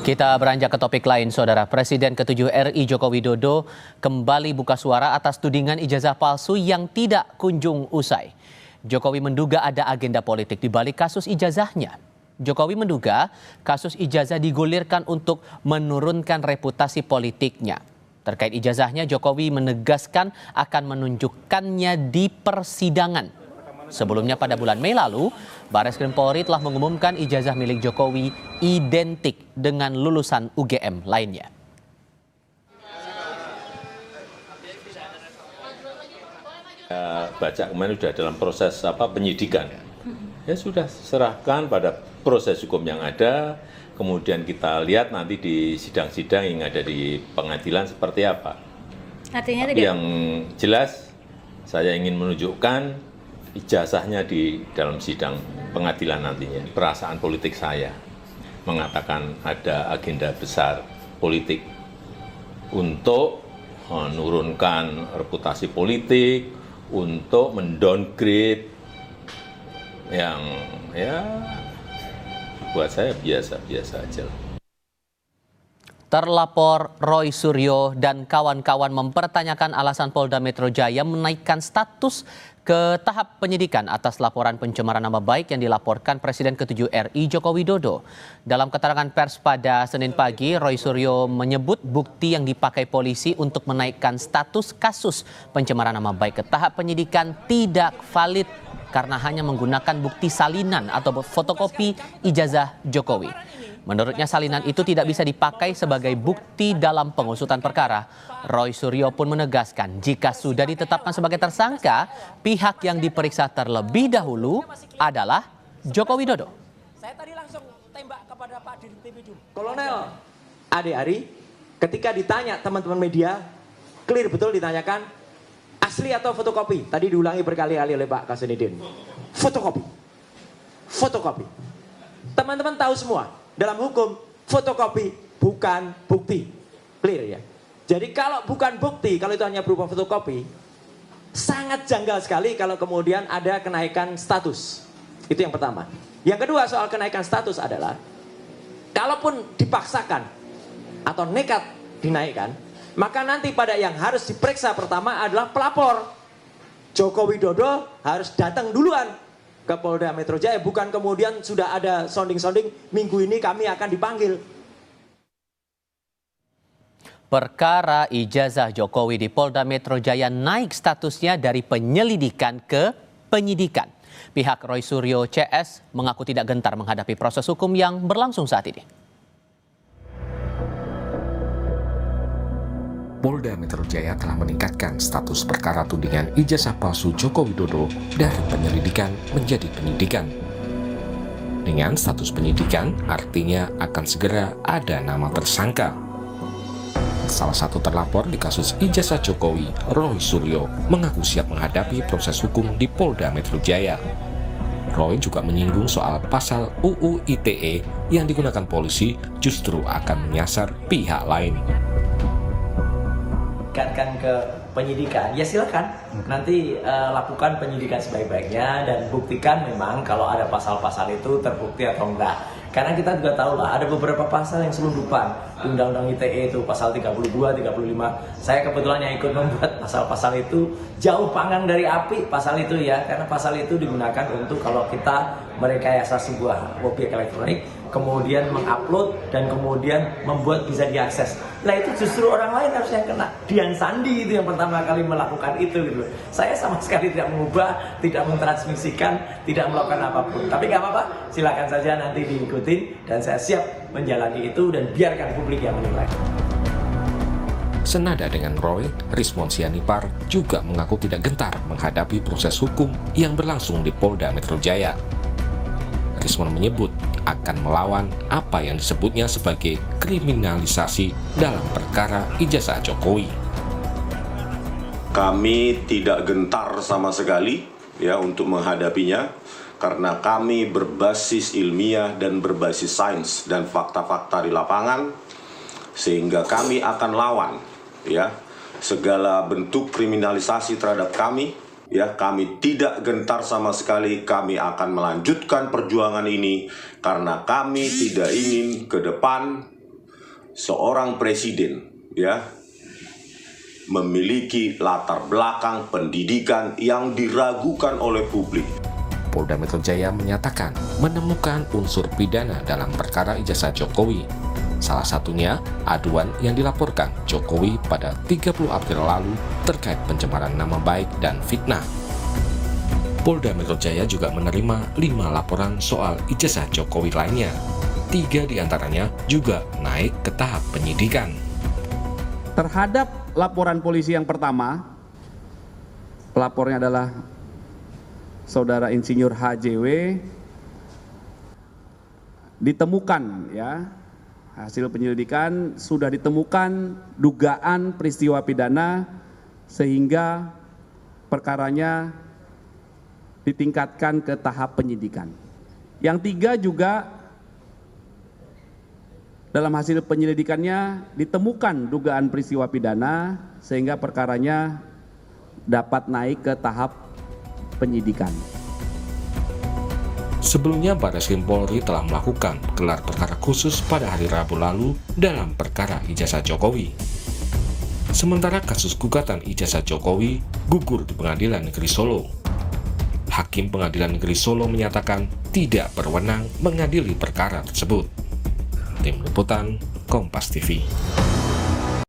Kita beranjak ke topik lain, Saudara. Presiden ke-7 RI Joko Widodo kembali buka suara atas tudingan ijazah palsu yang tidak kunjung usai. Jokowi menduga ada agenda politik di balik kasus ijazahnya. Jokowi menduga kasus ijazah digulirkan untuk menurunkan reputasi politiknya. Terkait ijazahnya, Jokowi menegaskan akan menunjukkannya di persidangan. Sebelumnya pada bulan Mei lalu, Barreskrim Polri telah mengumumkan ijazah milik Jokowi identik dengan lulusan UGM lainnya. Baca kemarin sudah dalam proses penyidikan. Ya sudah serahkan pada proses hukum yang ada, kemudian kita lihat nanti di sidang-sidang yang ada di pengadilan seperti apa. Artinya tidak. Yang jelas saya ingin menunjukkan ijazahnya di dalam sidang pengadilan nantinya. Perasaan politik saya mengatakan ada agenda besar politik untuk menurunkan reputasi politik, untuk mendowngrade yang ya buat saya biasa-biasa aja. Terlapor Roy Suryo dan kawan-kawan mempertanyakan alasan Polda Metro Jaya menaikkan status ke tahap penyidikan atas laporan pencemaran nama baik yang dilaporkan Presiden ke-7 RI Joko Widodo. Dalam keterangan pers pada Senin pagi, Roy Suryo menyebut bukti yang dipakai polisi untuk menaikkan status kasus pencemaran nama baik ke tahap penyidikan tidak valid karena hanya menggunakan bukti salinan atau fotokopi ijazah Jokowi. Menurutnya salinan itu tidak bisa dipakai sebagai bukti dalam pengusutan perkara. Roy Suryo pun menegaskan jika sudah ditetapkan sebagai tersangka, pihak yang diperiksa terlebih dahulu adalah Joko Widodo. Saya tadi langsung tembak kepada Pak Dirjen TPD. Kolonel Ade Ari, ketika ditanya teman-teman media, clear betul ditanyakan asli atau fotokopi. Tadi diulangi berkali-kali oleh Pak Kasenidin. Fotokopi. Fotokopi. Teman-teman tahu semua. Dalam hukum, fotokopi bukan bukti. Clear ya? Jadi kalau bukan bukti, kalau itu hanya berupa fotokopi, sangat janggal sekali kalau kemudian ada kenaikan status. Itu yang pertama. Yang kedua soal kenaikan status adalah, kalaupun dipaksakan atau nekat dinaikkan, maka nanti pada yang harus diperiksa pertama adalah pelapor. Joko Widodo harus datang duluan ke Polda Metro Jaya, bukan kemudian sudah ada sounding-sounding minggu ini kami akan dipanggil. Perkara ijazah Jokowi di Polda Metro Jaya naik statusnya dari penyelidikan ke penyidikan. Pihak Roy Suryo CS mengaku tidak gentar menghadapi proses hukum yang berlangsung saat ini. Polda Metro Jaya telah meningkatkan status perkara tudingan ijazah palsu Joko Widodo dari penyelidikan menjadi penyidikan. Dengan status penyidikan, artinya akan segera ada nama tersangka. Salah satu terlapor di kasus ijazah Jokowi, Roy Suryo, mengaku siap menghadapi proses hukum di Polda Metro Jaya. Roy juga menyinggung soal pasal UU ITE yang digunakan polisi justru akan menyasar pihak lain. Kan ke penyidikan, ya silakan nanti lakukan penyidikan sebaik-baiknya dan buktikan memang kalau ada pasal-pasal itu terbukti atau enggak. Karena kita juga tahu lah ada beberapa pasal yang selundupan di Undang-Undang ITE itu pasal 32, 35. Saya kebetulan yang ikut membuat pasal-pasal itu jauh panggang dari api pasal itu ya, karena pasal itu digunakan untuk kalau kita merekayasa sebuah objek elektronik, kemudian mengupload dan kemudian membuat bisa diakses. Nah itu justru orang lain harus yang kena. Dian Sandi itu yang pertama kali melakukan itu gitu. Saya sama sekali tidak mengubah, tidak mentransmisikan, tidak melakukan apapun. Tapi nggak apa-apa, silakan saja nanti diikutin dan saya siap menjalani itu dan biarkan publik yang menilai. Senada dengan Roy, Rismon Sianipar juga mengaku tidak gentar menghadapi proses hukum yang berlangsung di Polda Metro Jaya. Rismon menyebut akan melawan apa yang disebutnya sebagai kriminalisasi dalam perkara ijazah Jokowi. Kami tidak gentar sama sekali ya untuk menghadapinya karena kami berbasis ilmiah dan berbasis sains dan fakta-fakta di lapangan, sehingga kami akan lawan ya segala bentuk kriminalisasi terhadap kami. Ya, kami tidak gentar sama sekali. Kami akan melanjutkan perjuangan ini karena kami tidak ingin ke depan seorang presiden ya memiliki latar belakang pendidikan yang diragukan oleh publik. Polda Metro Jaya menyatakan menemukan unsur pidana dalam perkara ijazah Jokowi. Salah satunya aduan yang dilaporkan Jokowi pada 30 April lalu terkait pencemaran nama baik dan fitnah. Polda Metro Jaya juga menerima 5 laporan soal ijazah Jokowi lainnya. 3 diantaranya juga naik ke tahap penyidikan. Terhadap laporan polisi yang pertama, pelapornya adalah Saudara Insinyur HJW, ditemukan ya, hasil penyelidikan sudah ditemukan dugaan peristiwa pidana sehingga perkaranya ditingkatkan ke tahap penyidikan. Yang 3 juga dalam hasil penyelidikannya ditemukan dugaan peristiwa pidana sehingga perkaranya dapat naik ke tahap penyidikan. Sebelumnya, Barreskrim Polri telah melakukan gelar perkara khusus pada hari Rabu lalu dalam perkara ijazah Jokowi. Sementara kasus gugatan ijazah Jokowi gugur di Pengadilan Negeri Solo. Hakim Pengadilan Negeri Solo menyatakan tidak berwenang mengadili perkara tersebut. Tim Liputan, Kompas TV.